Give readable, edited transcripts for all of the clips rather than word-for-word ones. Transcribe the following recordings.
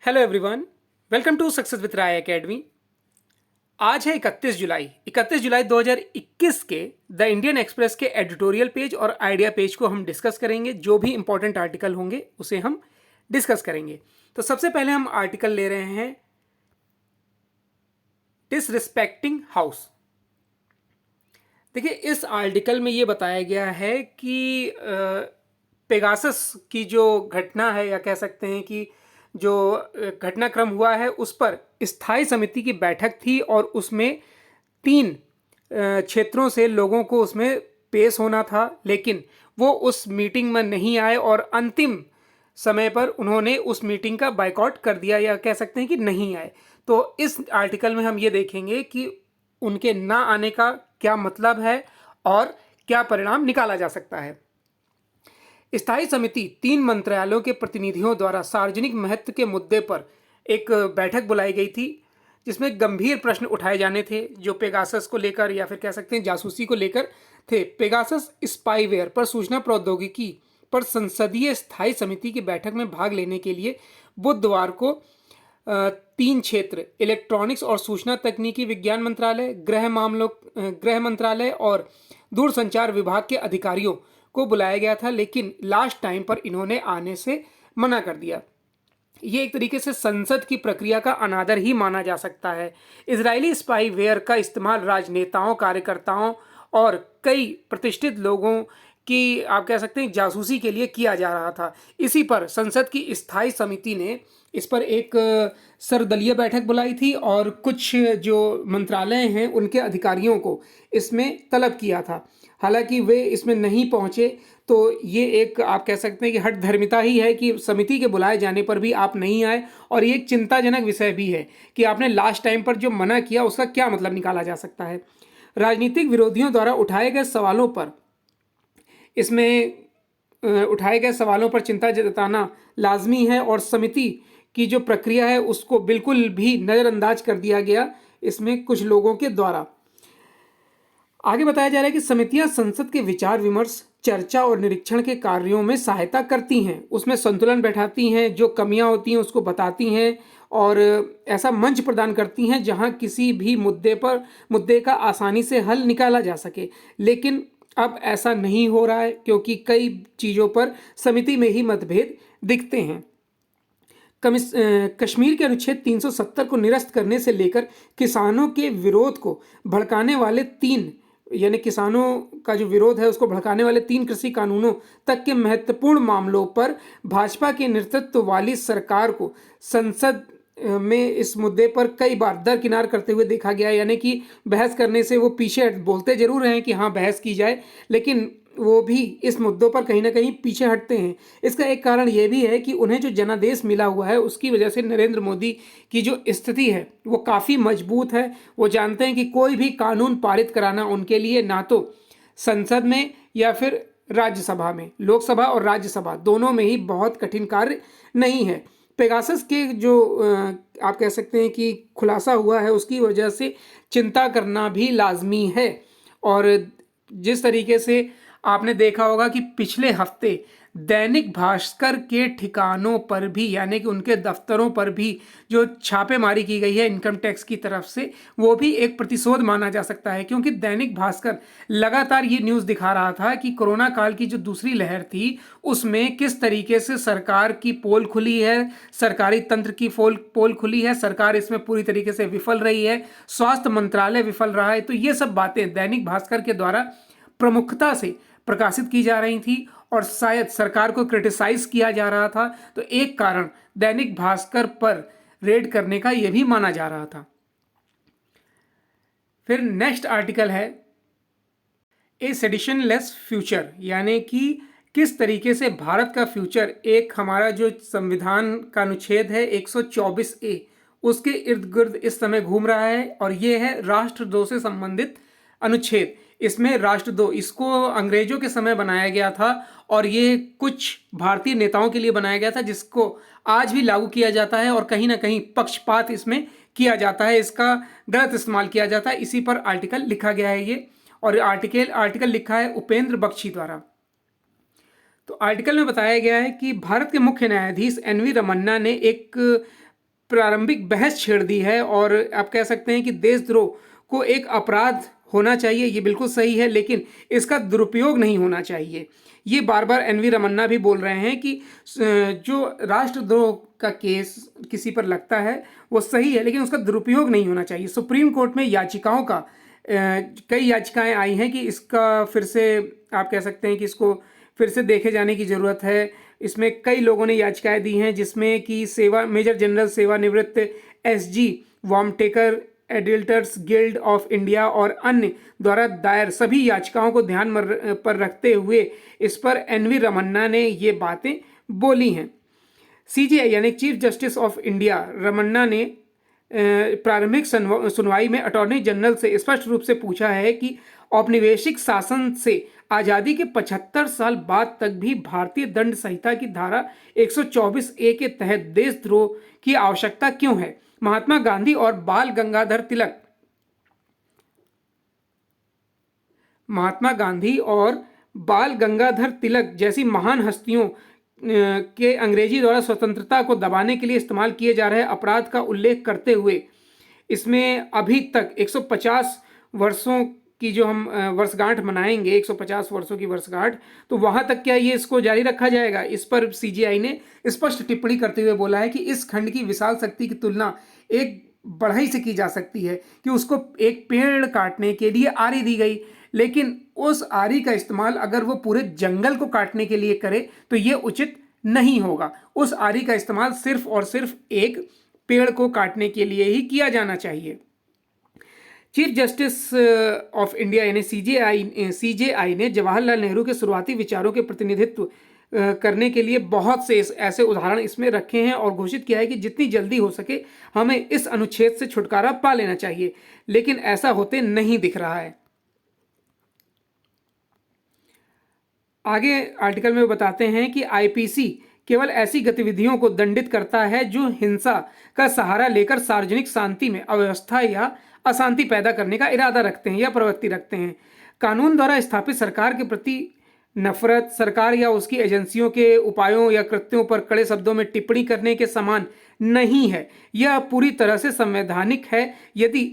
Hello everyone, welcome to success with Rai academy. आज है 31 जुलाई 2021 के द इंडियन एक्सप्रेस के एडिटोरियल पेज और आइडिया पेज को हम डिस्कस करेंगे। जो भी इंपॉर्टेंट आर्टिकल होंगे उसे हम डिस्कस करेंगे। तो सबसे पहले हम आर्टिकल ले रहे हैं डिसरिस्पेक्टिंग हाउस। देखिए, इस आर्टिकल में ये बताया गया है कि पेगासस की जो घटना है, या कह सकते हैं कि जो घटनाक्रम हुआ है, उस पर स्थायी समिति की बैठक थी और उसमें 3 क्षेत्रों से लोगों को उसमें पेश होना था, लेकिन वो उस मीटिंग में नहीं आए और अंतिम समय पर उन्होंने उस मीटिंग का बायकॉट कर दिया, या कह सकते हैं कि नहीं आए। तो इस आर्टिकल में हम ये देखेंगे कि उनके ना आने का क्या मतलब है और क्या परिणाम निकाला जा सकता है। स्थायी समिति 3 मंत्रालयों के प्रतिनिधियों द्वारा सार्वजनिक महत्व के मुद्दे पर एक बैठक बुलाई गई थी, जिसमें गंभीर प्रश्न उठाए जाने थे जो पेगासस को लेकर, या फिर कह सकते हैं जासूसी को लेकर थे। पेगासस स्पाईवेयर पर सूचना प्रौद्योगिकी पर संसदीय स्थायी समिति की बैठक में भाग लेने के लिए बुधवार को 3 क्षेत्र इलेक्ट्रॉनिक्स और सूचना तकनीकी विज्ञान मंत्रालय, गृह मंत्रालय और दूरसंचार विभाग के अधिकारियों को बुलाया गया था, लेकिन लास्ट टाइम पर इन्होंने आने से मना कर दिया। ये एक तरीके से संसद की प्रक्रिया का अनादर ही माना जा सकता है। इजरायली स्पाईवेयर का इस्तेमाल राजनेताओं, कार्यकर्ताओं और कई प्रतिष्ठित लोगों की, आप कह सकते हैं, जासूसी के लिए किया जा रहा था। इसी पर संसद की स्थायी समिति ने इस पर एक सर्वदलीय बैठक बुलाई थी और कुछ जो मंत्रालय हैं उनके अधिकारियों को इसमें तलब किया था। हालांकि वे इसमें नहीं पहुंचे, तो ये एक, आप कह सकते हैं कि हठधर्मिता ही है कि समिति के बुलाए जाने पर भी आप नहीं आए। और ये एक चिंताजनक विषय भी है कि आपने लास्ट टाइम पर जो मना किया उसका क्या मतलब निकाला जा सकता है। राजनीतिक विरोधियों द्वारा उठाए गए सवालों पर चिंता जताना लाजमी है और समिति की जो प्रक्रिया है उसको बिल्कुल भी नज़रअंदाज कर दिया गया इसमें कुछ लोगों के द्वारा। आगे बताया जा रहा है कि समितियां संसद के विचार विमर्श, चर्चा और निरीक्षण के कार्यों में सहायता करती हैं, उसमें संतुलन बैठाती हैं, जो कमियां होती हैं उसको बताती हैं और ऐसा मंच प्रदान करती हैं जहां किसी भी मुद्दे का आसानी से हल निकाला जा सके। लेकिन अब ऐसा नहीं हो रहा है, क्योंकि कई चीज़ों पर समिति में ही मतभेद दिखते हैं। कश्मीर के अनुच्छेद 370 को निरस्त करने से लेकर किसानों के विरोध को भड़काने वाले 3, यानी किसानों का जो विरोध है उसको भड़काने वाले 3 कृषि कानूनों तक के महत्वपूर्ण मामलों पर भाजपा के नेतृत्व वाली सरकार को संसद में इस मुद्दे पर कई बार दरकिनार करते हुए देखा गया। यानी कि बहस करने से वो पीछे बोलते जरूर हैं कि हाँ बहस की जाए, लेकिन वो भी इस मुद्दों पर कहीं ना कहीं पीछे हटते हैं। इसका एक कारण ये भी है कि उन्हें जो जनादेश मिला हुआ है उसकी वजह से नरेंद्र मोदी की जो स्थिति है वो काफ़ी मजबूत है। वो जानते हैं कि कोई भी कानून पारित कराना उनके लिए ना तो संसद में या फिर राज्यसभा में, लोकसभा और राज्यसभा दोनों में ही बहुत कठिन कार्य नहीं है। पेगासस के जो आप कह सकते हैं कि खुलासा हुआ है उसकी वजह से चिंता करना भी लाजमी है। और जिस तरीके से आपने देखा होगा कि पिछले हफ्ते दैनिक भास्कर के ठिकानों पर भी, यानी कि उनके दफ्तरों पर भी जो छापेमारी की गई है इनकम टैक्स की तरफ से, वो भी एक प्रतिशोध माना जा सकता है। क्योंकि दैनिक भास्कर लगातार ये न्यूज़ दिखा रहा था कि कोरोना काल की जो दूसरी लहर थी उसमें किस तरीके से सरकार की पोल खुली है, सरकारी तंत्र की पोल खुली है, सरकार इसमें पूरी तरीके से विफल रही है, स्वास्थ्य मंत्रालय विफल रहा है। तो ये सब बातें दैनिक भास्कर के द्वारा प्रमुखता से प्रकाशित की जा रही थी और शायद सरकार को क्रिटिसाइज किया जा रहा था। तो एक कारण दैनिक भास्कर पर रेड करने का यह भी माना जा रहा था। फिर नेक्स्ट आर्टिकल है ए सेडिशनलेस फ्यूचर, यानी कि किस तरीके से भारत का फ्यूचर एक हमारा जो संविधान का अनुच्छेद है 124A उसके इर्द गिर्द इस समय घूम रहा है। और ये है राष्ट्रद्रोह से संबंधित अनुच्छेद। इसमें राष्ट्रद्रोह, इसको अंग्रेजों के समय बनाया गया था और ये कुछ भारतीय नेताओं के लिए बनाया गया था, जिसको आज भी लागू किया जाता है और कहीं ना कहीं पक्षपात इसमें किया जाता है, इसका गलत इस्तेमाल किया जाता है। इसी पर आर्टिकल लिखा गया है ये, और आर्टिकल लिखा है उपेंद्र बख्शी द्वारा। तो आर्टिकल में बताया गया है कि भारत के मुख्य न्यायाधीश NV रमन्ना ने एक प्रारंभिक बहस छेड़ दी है और आप कह सकते हैं कि देशद्रोह को एक अपराध होना चाहिए, ये बिल्कुल सही है, लेकिन इसका दुरुपयोग नहीं होना चाहिए। ये बार बार एनवी रमन्ना भी बोल रहे हैं कि जो राष्ट्रद्रोह का केस किसी पर लगता है वो सही है, लेकिन उसका दुरुपयोग नहीं होना चाहिए। सुप्रीम कोर्ट में याचिकाओं का कई याचिकाएं आई हैं कि इसका फिर से आप कह सकते हैं कि इसको फिर से देखे जाने की ज़रूरत है। इसमें कई लोगों ने याचिकाएं दी हैं, जिसमें कि मेजर जनरल सेवानिवृत्त एसजी वॉमटेकर, एडिल्टर्स गिल्ड ऑफ इंडिया और अन्य द्वारा दायर सभी याचिकाओं को ध्यान पर रखते हुए इस पर एनवी रमन्ना ने ये बातें बोली हैं। सीजेआई यानी chief justice of India Ramana ने प्रारंभिक सुनवाई में अटॉर्नी जनरल से स्पष्ट रूप से पूछा है कि औपनिवेशिक शासन से आज़ादी के 75 साल बाद तक भी भारतीय दंड संहिता की धारा 124A के तहत देशद्रोह की आवश्यकता क्यों है। महात्मा गांधी और बाल गंगाधर तिलक जैसी महान हस्तियों के अंग्रेजी द्वारा स्वतंत्रता को दबाने के लिए इस्तेमाल किए जा रहे अपराध का उल्लेख करते हुए इसमें अभी तक 150 वर्षों की जो हम वर्षगांठ मनाएंगे, 150 वर्षों की वर्षगांठ, तो वहां तक क्या ये इसको जारी रखा जाएगा। इस पर सीजीआई ने स्पष्ट टिप्पणी करते हुए बोला है कि इस खंड की विशाल शक्ति की तुलना एक बढ़ई से की जा सकती है कि उसको एक पेड़ काटने के लिए आरी दी गई, लेकिन उस आरी का इस्तेमाल अगर वो पूरे जंगल को काटने के लिए करे तो ये उचित नहीं होगा। उस आरी का इस्तेमाल सिर्फ और सिर्फ एक पेड़ को काटने के लिए ही किया जाना चाहिए। चीफ जस्टिस ऑफ इंडिया यानी सीजेआई ने जवाहरलाल नेहरू के शुरुआती विचारों के प्रतिनिधित्व करने के लिए बहुत से ऐसे उदाहरण इसमें रखे हैं और घोषित किया है कि जितनी जल्दी हो सके हमें इस अनुच्छेद से छुटकारा पा लेना चाहिए, लेकिन ऐसा होते नहीं दिख रहा है। आगे आर्टिकल में बताते हैं कि आईपीसी केवल ऐसी गतिविधियों को दंडित करता है जो हिंसा का सहारा लेकर सार्वजनिक शांति में अव्यवस्था या अशांति पैदा करने का इरादा रखते हैं या प्रवृत्ति रखते हैं। कानून द्वारा स्थापित सरकार के प्रति नफरत सरकार या उसकी एजेंसियों के उपायों या कृत्यों पर कड़े शब्दों में टिप्पणी करने के समान नहीं है। यह पूरी तरह से संवैधानिक है। यदि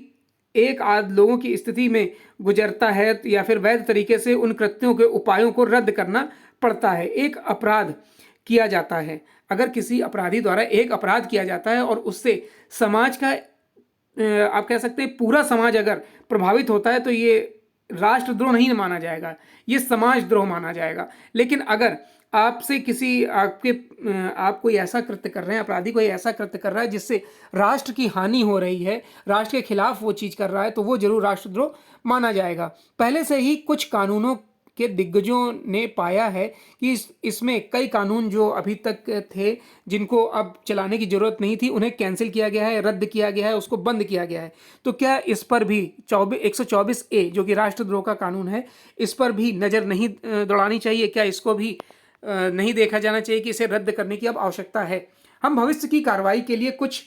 एक आध लोगों की स्थिति में गुजरता है या फिर वैध तरीके से उन कृत्यों के उपायों को रद्द करना पड़ता है। एक अपराध किया जाता है, अगर किसी अपराधी द्वारा एक अपराध किया जाता है और उससे समाज का आप कह सकते हैं पूरा समाज अगर प्रभावित होता है तो ये राष्ट्रद्रोह नहीं माना जाएगा, ये समाजद्रोह माना जाएगा। लेकिन अगर आपसे किसी आप कोई ऐसा कृत्य कर रहे हैं, अपराधी कोई ऐसा कृत्य कर रहा है जिससे राष्ट्र की हानि हो रही है, राष्ट्र के खिलाफ वो चीज़ कर रहा है, तो वो जरूर राष्ट्रद्रोह माना जाएगा। पहले से ही कुछ कानूनों के दिग्गजों ने पाया है कि इसमें कई कानून जो अभी तक थे जिनको अब चलाने की जरूरत नहीं थी उन्हें कैंसिल किया गया है, रद्द किया गया है, उसको बंद किया गया है। तो क्या इस पर भी 124A जो कि राष्ट्रद्रोह का कानून है, इस पर भी नज़र नहीं दौड़ानी चाहिए? क्या इसको भी नहीं देखा जाना चाहिए कि इसे रद्द करने की अब आवश्यकता है? हम भविष्य की कार्रवाई के लिए कुछ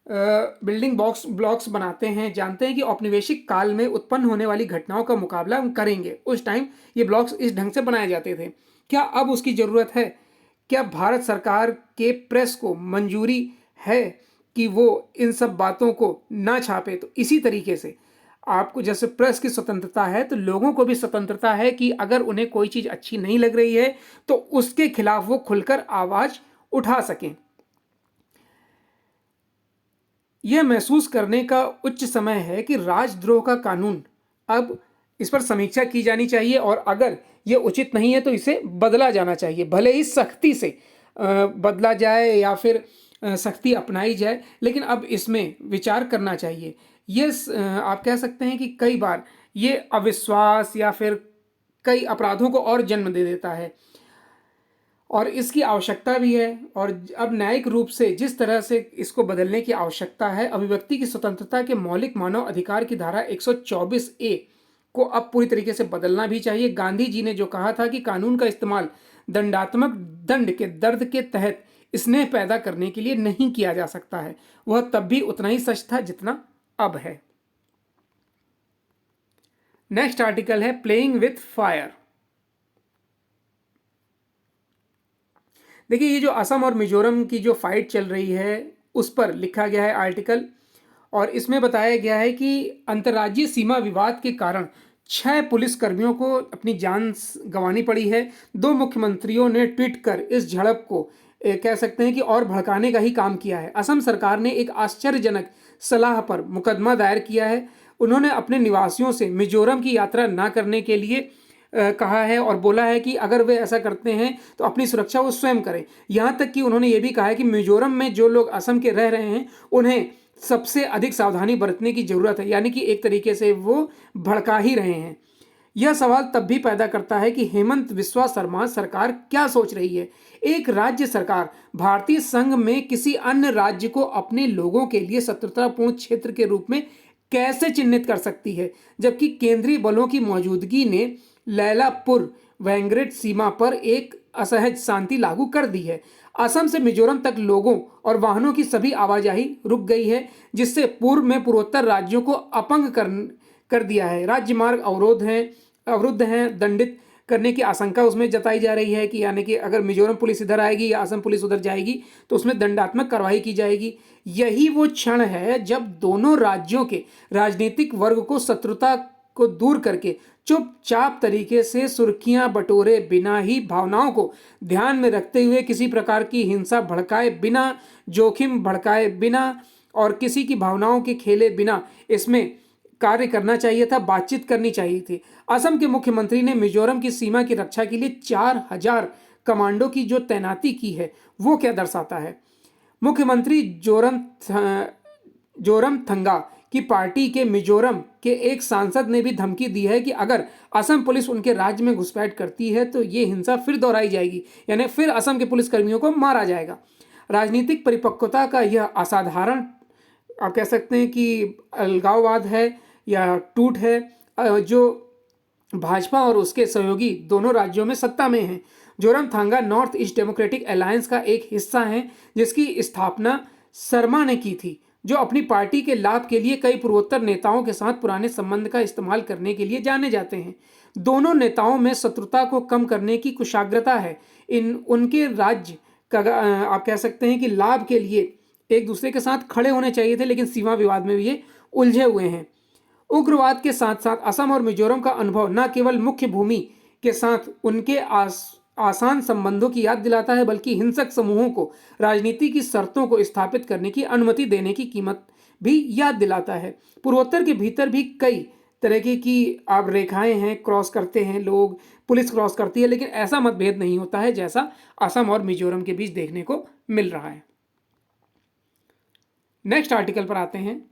बिल्डिंग ब्लॉक्स बनाते हैं। जानते हैं कि औपनिवेशिक काल में उत्पन्न होने वाली घटनाओं का मुकाबला हम करेंगे। उस टाइम ये ब्लॉक्स इस ढंग से बनाए जाते थे। क्या अब उसकी ज़रूरत है? क्या भारत सरकार के प्रेस को मंजूरी है कि वो इन सब बातों को ना छापे? तो इसी तरीके से आपको जैसे प्रेस की स्वतंत्रता है तो लोगों को भी स्वतंत्रता है कि अगर उन्हें कोई चीज़ अच्छी नहीं लग रही है तो उसके खिलाफ वो खुलकर आवाज़ उठा सकें। यह महसूस करने का उच्च समय है कि राजद्रोह का कानून अब इस पर समीक्षा की जानी चाहिए और अगर यह उचित नहीं है तो इसे बदला जाना चाहिए। भले ही सख्ती से बदला जाए या फिर सख्ती अपनाई जाए, लेकिन अब इसमें विचार करना चाहिए। ये आप कह सकते हैं कि कई बार ये अविश्वास या फिर कई अपराधों को और जन्म दे देता है और इसकी आवश्यकता भी है। और अब न्यायिक रूप से जिस तरह से इसको बदलने की आवश्यकता है, अभिव्यक्ति की स्वतंत्रता के मौलिक मानव अधिकार की धारा 124A को अब पूरी तरीके से बदलना भी चाहिए। गांधी जी ने जो कहा था कि कानून का इस्तेमाल दंडात्मक दंड के दर्द के तहत स्नेह पैदा करने के लिए नहीं किया जा सकता है, वह तब भी उतना ही सच था जितना अब है। नेक्स्ट आर्टिकल है प्लेइंग विथ फायर। देखिए, ये जो असम और मिजोरम की जो फाइट चल रही है उस पर लिखा गया है आर्टिकल। और इसमें बताया गया है कि अंतर्राज्यीय सीमा विवाद के कारण 6 पुलिसकर्मियों को अपनी जान गंवानी पड़ी है। 2 मुख्यमंत्रियों ने ट्वीट कर इस झड़प को कह सकते हैं कि और भड़काने का ही काम किया है। असम सरकार ने एक आश्चर्यजनक सलाह पर मुकदमा दायर किया है। उन्होंने अपने निवासियों से मिजोरम की यात्रा न करने के लिए कहा है और बोला है कि अगर वे ऐसा करते हैं तो अपनी सुरक्षा वो स्वयं करें। यहाँ तक कि उन्होंने ये भी कहा है कि मिजोरम में जो लोग असम के रह रहे हैं उन्हें सबसे अधिक सावधानी बरतने की जरूरत है, यानी कि एक तरीके से वो भड़का ही रहे हैं। यह सवाल तब भी पैदा करता है कि हेमंत बिस्वा शर्मा सरकार क्या सोच रही है। एक राज्य सरकार भारतीय संघ में किसी अन्य राज्य को अपने लोगों के लिए शत्रुतापूर्ण क्षेत्र के रूप में कैसे चिन्हित कर सकती है, जबकि केंद्रीय बलों की मौजूदगी ने लैलापुर वेंगरेट सीमा पर एक असहज शांति लागू कर दी है। असम से मिजोरम तक लोगों और वाहनों की सभी आवाजाही रुक गई है, जिससे पूर्व में पूर्वोत्तर राज्यों को अपंग कर दिया है। राज्य मार्ग अवरुद्ध हैं, दंडित करने की आशंका उसमें जताई जा रही है कि यानी कि अगर मिजोरम पुलिस इधर आएगी या असम पुलिस उधर जाएगी तो उसमें दंडात्मक कार्रवाई की जाएगी। यही वो क्षण है जब दोनों राज्यों के राजनीतिक वर्ग को शत्रुता को दूर करके चुपचाप तरीके से सुर्खियां बटोरे बिना ही, भावनाओं को ध्यान में रखते हुए, किसी प्रकार की हिंसा भड़काए बिना, जोखिम भड़काए बिना और किसी की भावनाओं के खेले बिना इसमें कार्य करना चाहिए था, बातचीत करनी चाहिए थी। असम के मुख्यमंत्री ने मिजोरम की सीमा की रक्षा के लिए 4000 कमांडो की जो तैनाती की है वो क्या दर्शाता है। मुख्यमंत्री जोरमथंगा की पार्टी के मिजोरम के एक सांसद ने भी धमकी दी है कि अगर असम पुलिस उनके राज्य में घुसपैठ करती है तो ये हिंसा फिर दोहराई जाएगी, यानी फिर असम के पुलिसकर्मियों को मारा जाएगा। राजनीतिक परिपक्वता का यह असाधारण, आप कह सकते हैं कि अलगाववाद है या टूट है, जो भाजपा और उसके सहयोगी दोनों राज्यों में सत्ता में हैं। Zoramthanga north east democratic alliance का एक हिस्सा है जिसकी स्थापना शर्मा ने की थी, जो अपनी पार्टी के लाभ के लिए कई पूर्वोत्तर नेताओं के साथ पुराने संबंध का इस्तेमाल करने के लिए जाने जाते हैं। दोनों नेताओं में शत्रुता को कम करने की कुशाग्रता है। उनके राज्य का आप कह सकते हैं कि लाभ के लिए एक दूसरे के साथ खड़े होने चाहिए थे, लेकिन सीमा विवाद में भी ये उलझे हुए हैं। उग्रवाद के साथ साथ असम और मिजोरम का अनुभव न केवल मुख्य भूमि के साथ उनके आसान संबंधों की याद दिलाता है, बल्कि हिंसक समूहों को राजनीति की शर्तों को स्थापित करने की अनुमति देने की कीमत भी याद दिलाता है। पूर्वोत्तर के भीतर भी कई तरह की आप रेखाएं हैं, क्रॉस करते हैं लोग, पुलिस क्रॉस करती है, लेकिन ऐसा मतभेद नहीं होता है जैसा असम और मिजोरम के बीच देखने को मिल रहा है। नेक्स्ट आर्टिकल पर आते हैं।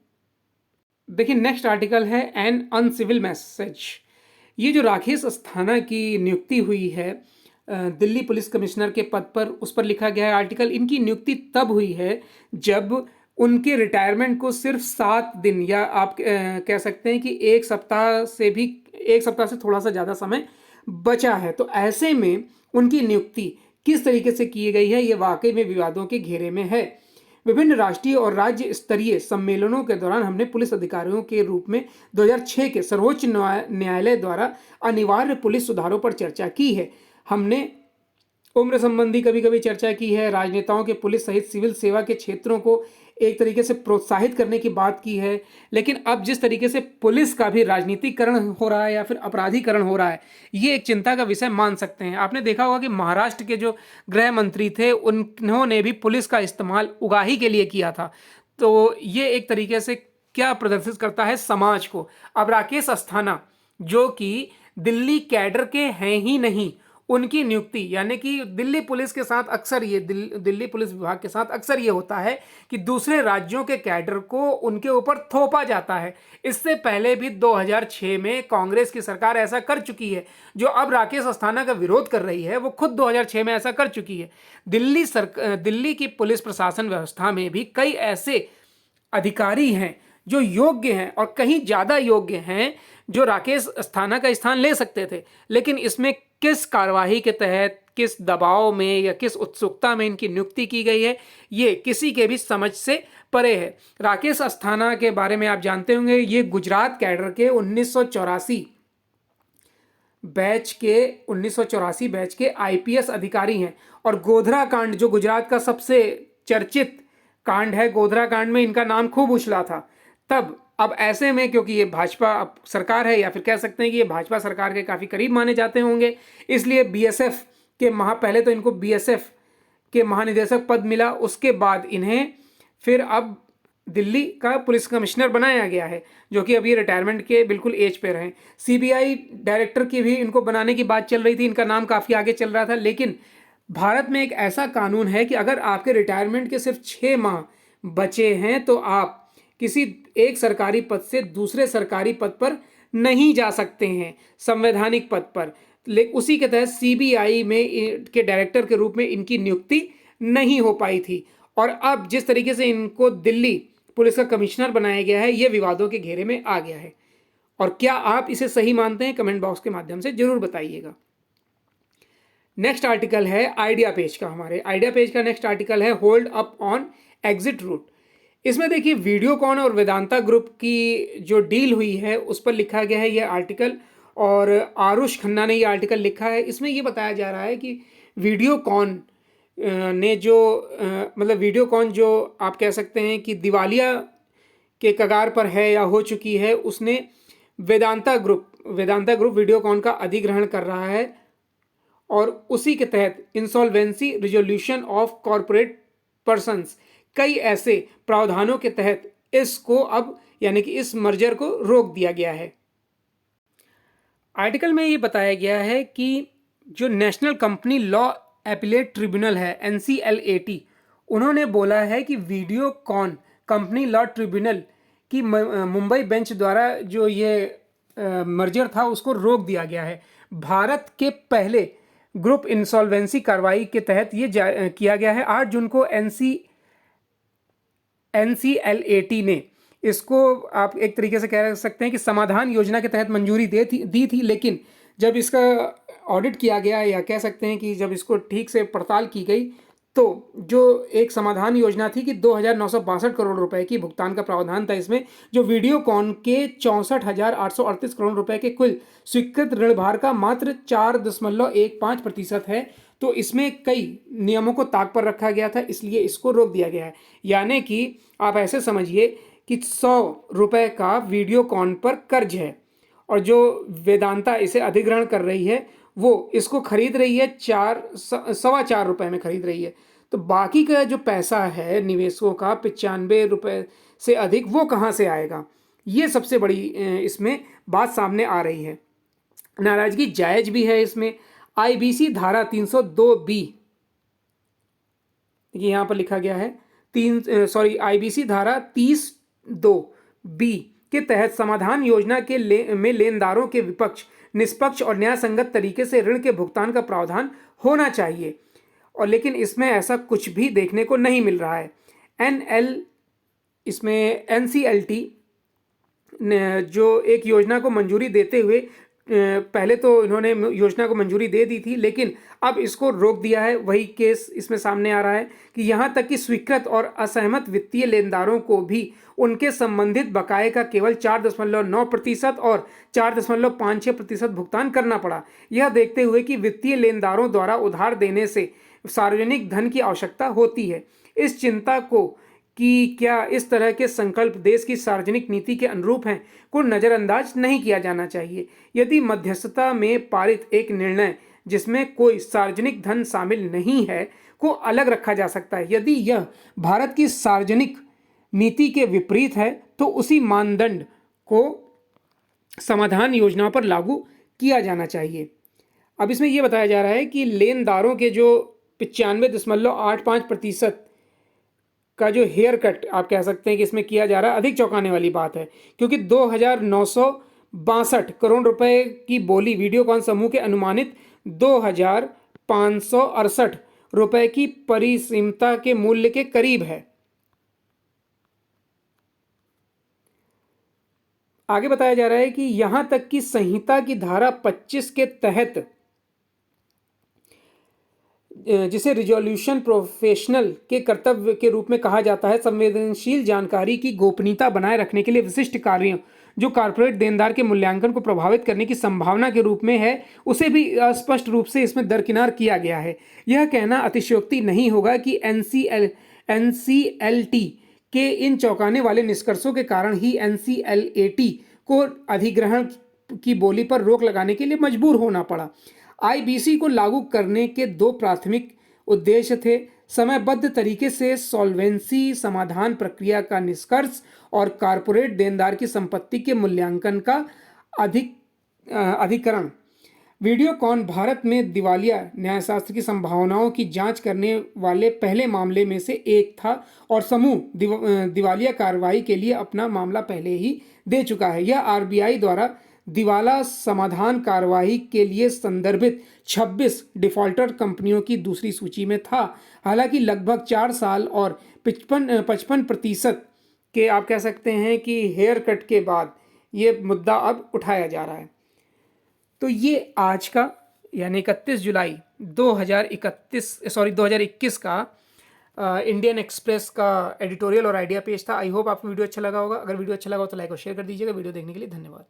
देखिए, नेक्स्ट आर्टिकल है एन अनसिविल मैसेज। ये जो राकेश अस्थाना की नियुक्ति हुई है दिल्ली पुलिस कमिश्नर के पद पर, उस पर लिखा गया है आर्टिकल। इनकी नियुक्ति तब हुई है जब उनके रिटायरमेंट को सिर्फ 7 दिन या आप कह सकते हैं कि एक सप्ताह से थोड़ा सा ज़्यादा समय बचा है। तो ऐसे में उनकी नियुक्ति किस तरीके से की गई है, ये वाकई में विवादों के घेरे में है। विभिन्न राष्ट्रीय और राज्य स्तरीय सम्मेलनों के दौरान हमने पुलिस अधिकारियों के रूप में 2006 के सर्वोच्च न्यायालय द्वारा अनिवार्य पुलिस सुधारों पर चर्चा की है। हमने उम्र संबंधी कभी कभी चर्चा की है, राजनेताओं के पुलिस सहित सिविल सेवा के क्षेत्रों को एक तरीके से प्रोत्साहित करने की बात की है। लेकिन अब जिस तरीके से पुलिस का भी राजनीतिकरण हो रहा है या फिर अपराधीकरण हो रहा है, ये एक चिंता का विषय मान सकते हैं। आपने देखा होगा कि महाराष्ट्र के जो गृह मंत्री थे उन्होंने भी पुलिस का इस्तेमाल उगाही के लिए किया था। तो ये एक तरीके से क्या प्रदर्शित करता है समाज को। अब राकेश अस्थाना जो कि दिल्ली कैडर के हैं ही नहीं, उनकी नियुक्ति यानी कि दिल्ली पुलिस के साथ अक्सर ये दिल्ली पुलिस विभाग के साथ अक्सर ये होता है कि दूसरे राज्यों के कैडर को उनके ऊपर थोपा जाता है। इससे पहले भी 2006 में कांग्रेस की सरकार ऐसा कर चुकी है। जो अब राकेश अस्थाना का विरोध कर रही है वो खुद 2006 में ऐसा कर चुकी है। दिल्ली की पुलिस प्रशासन व्यवस्था में भी कई ऐसे अधिकारी हैं जो योग्य हैं और कहीं ज़्यादा योग्य हैं, जो राकेश अस्थाना का स्थान ले सकते थे। लेकिन इसमें किस कार्यवाही के तहत, किस दबाव में या किस उत्सुकता में इनकी नियुक्ति की गई है, ये किसी के भी समझ से परे है। राकेश अस्थाना के बारे में आप जानते होंगे, ये गुजरात कैडर के 1984 बैच के आईपीएस अधिकारी हैं। और गोधरा कांड जो गुजरात का सबसे चर्चित कांड है, गोधरा कांड में इनका नाम खूब उछला था तब। अब ऐसे में क्योंकि ये भाजपा सरकार है, या फिर कह सकते हैं कि ये भाजपा सरकार के काफ़ी करीब माने जाते होंगे, इसलिए बीएसएफ के पहले तो इनको बीएसएफ के महानिदेशक पद मिला, उसके बाद इन्हें फिर अब दिल्ली का पुलिस कमिश्नर बनाया गया है, जो कि अभी रिटायरमेंट के बिल्कुल एज पे रहे। सीबीआई डायरेक्टर की भी इनको बनाने की बात चल रही थी, इनका नाम काफ़ी आगे चल रहा था, लेकिन भारत में एक ऐसा कानून है कि अगर आपके रिटायरमेंट के सिर्फ 6 माह बचे हैं तो आप किसी एक सरकारी पद से दूसरे सरकारी पद पर नहीं जा सकते हैं, संवैधानिक पद पर। लेकिन उसी के तहत सीबीआई में के डायरेक्टर के रूप में इनकी नियुक्ति नहीं हो पाई थी, और अब जिस तरीके से इनको दिल्ली पुलिस का कमिश्नर बनाया गया है, ये विवादों के घेरे में आ गया है। और क्या आप इसे सही मानते हैं? कमेंट बॉक्स के माध्यम से जरूर बताइएगा। नेक्स्ट आर्टिकल है आइडिया पेज का। हमारे आइडिया पेज का नेक्स्ट आर्टिकल है hold up on exit root. इसमें देखिए वीडियोकॉन और वेदांता ग्रुप की जो डील हुई है उस पर लिखा गया है यह आर्टिकल, और आरुष खन्ना ने यह आर्टिकल लिखा है। इसमें यह बताया जा रहा है कि वीडियोकॉन ने जो मतलब वीडियोकॉन जो आप कह सकते हैं कि दिवालिया के कगार पर है या हो चुकी है, उसने वेदांता ग्रुप वीडियोकॉन का अधिग्रहण कर रहा है, और उसी के तहत insolvency resolution of corporate persons, कई ऐसे प्रावधानों के तहत इसको अब यानी कि इस मर्जर को रोक दिया गया है। आर्टिकल में ये बताया गया है कि जो national company law appellate tribunal है NCLAT, उन्होंने बोला है कि वीडियोकॉन कंपनी लॉ ट्रिब्यूनल की मुंबई बेंच द्वारा जो ये मर्जर था उसको रोक दिया गया है। भारत के पहले ग्रुप इंसॉल्वेंसी कार्रवाई के तहत ये किया गया है। 8 जून को NCLAT ने इसको आप एक तरीके से कह सकते हैं कि समाधान योजना के तहत मंजूरी दी थी, लेकिन जब इसका ऑडिट किया गया, या कह सकते हैं कि जब इसको ठीक से पड़ताल की गई, तो जो एक समाधान योजना थी कि 2,962 करोड़ रुपए की भुगतान का प्रावधान था, इसमें जो वीडियोकॉन के 64,838 करोड़ रुपए के कुल स्वीकृत ऋण भार का मात्र 4.15% है। तो इसमें कई नियमों को ताक पर रखा गया था, इसलिए इसको रोक दिया गया है। यानी कि आप ऐसे समझिए कि 100 रुपए का वीडियोकॉन पर कर्ज है, और जो वेदांता इसे अधिग्रहण कर रही है वो इसको खरीद रही है 4.25 रुपए में खरीद रही है। तो बाकी का जो पैसा है निवेशकों का 95 रुपए से अधिक, वो कहाँ से आएगा? ये सबसे बड़ी इसमें बात सामने आ रही है। नाराजगी जायज भी है इसमें। IBC धारा 302B, ये यहाँ पर लिखा गया है IBC धारा 30(2)B के तहत समाधान योजना के में लेनदारों के विपक्ष निष्पक्ष और न्यायसंगत तरीके से ऋण के भुगतान का प्रावधान होना चाहिए, और लेकिन इसमें ऐसा कुछ भी देखने को नहीं मिल रहा है। इसमें NCLT ने जो एक योजना को मंजूरी देते हुए, पहले तो इन्होंने योजना को मंजूरी दे दी थी, लेकिन अब इसको रोक दिया है। वही केस इसमें सामने आ रहा है कि यहाँ तक कि स्वीकृत और असहमत वित्तीय लेनदारों को भी उनके संबंधित बकाये का केवल 4.9% और 4.56% भुगतान करना पड़ा। यह देखते हुए कि वित्तीय लेनदारों द्वारा उधार देने से सार्वजनिक धन की आवश्यकता होती है। इस चिंता को कि क्या इस तरह के संकल्प देश की सार्वजनिक नीति के अनुरूप हैं को नज़रअंदाज नहीं किया जाना चाहिए। यदि मध्यस्थता में पारित एक निर्णय जिसमें कोई सार्वजनिक धन शामिल नहीं है को अलग रखा जा सकता है, यदि यह भारत की सार्वजनिक नीति के विपरीत है तो उसी मानदंड को समाधान योजना पर लागू किया जाना चाहिए। अब इसमें यह बताया जा रहा है कि लेनदारों के जो 95.85% का जो हेयर कट आप कह सकते हैं कि इसमें किया जा रहा है, अधिक चौंकाने वाली बात है, क्योंकि 2,962 करोड़ रुपए की बोली वीडियोकॉन समूह के अनुमानित 2,568 रुपए की परिसीमता के मूल्य के करीब है। आगे बताया जा रहा है कि यहां तक कि संहिता की धारा 25 के तहत, जिसे रिजोल्यूशन प्रोफेशनल के कर्तव्य के रूप में कहा जाता है, संवेदनशील जानकारी की गोपनीयता बनाए रखने के लिए विशिष्ट कार्यों जो कॉर्पोरेट देनदार के मूल्यांकन को प्रभावित करने की संभावना के रूप में है, उसे भी अस्पष्ट रूप से इसमें दरकिनार किया गया है। यह कहना अतिशयोक्ति नहीं होगा कि एनसीएलटी के इन चौंकाने वाले निष्कर्षों के कारण ही एनसीएलएटी को अधिग्रहण की बोली पर रोक लगाने के लिए मजबूर होना पड़ा। आईबीसी को लागू करने के दो प्राथमिक उद्देश्य थे: समयबद्ध तरीके से सॉल्वेंसी समाधान प्रक्रिया का निष्कर्ष और कारपोरेट देनदार की संपत्ति के मूल्यांकन का अधिकरण। वीडियोकॉन भारत में दिवालिया न्यायशास्त्र की संभावनाओं की जांच करने वाले पहले मामले में से एक था और समूह दिवालिया कार्रवाई के लिए अपना मामला पहले ही दे चुका है। यह आरबीआई द्वारा दिवाला समाधान कार्रवाई के लिए संदर्भित 26 डिफॉल्टर कंपनियों की दूसरी सूची में था। हालांकि लगभग 4 साल और 55% के आप कह सकते हैं कि हेयर कट के बाद ये मुद्दा अब उठाया जा रहा है। तो ये आज का यानी 31 जुलाई 2021 का इंडियन एक्सप्रेस का एडिटोरियल और आइडिया पेज था। आई होप आपको वीडियो अच्छा लगा होगा। अगर वीडियो अच्छा लगा हो तो लाइक और शेयर कर दीजिएगा। वीडियो देखने के लिए धन्यवाद।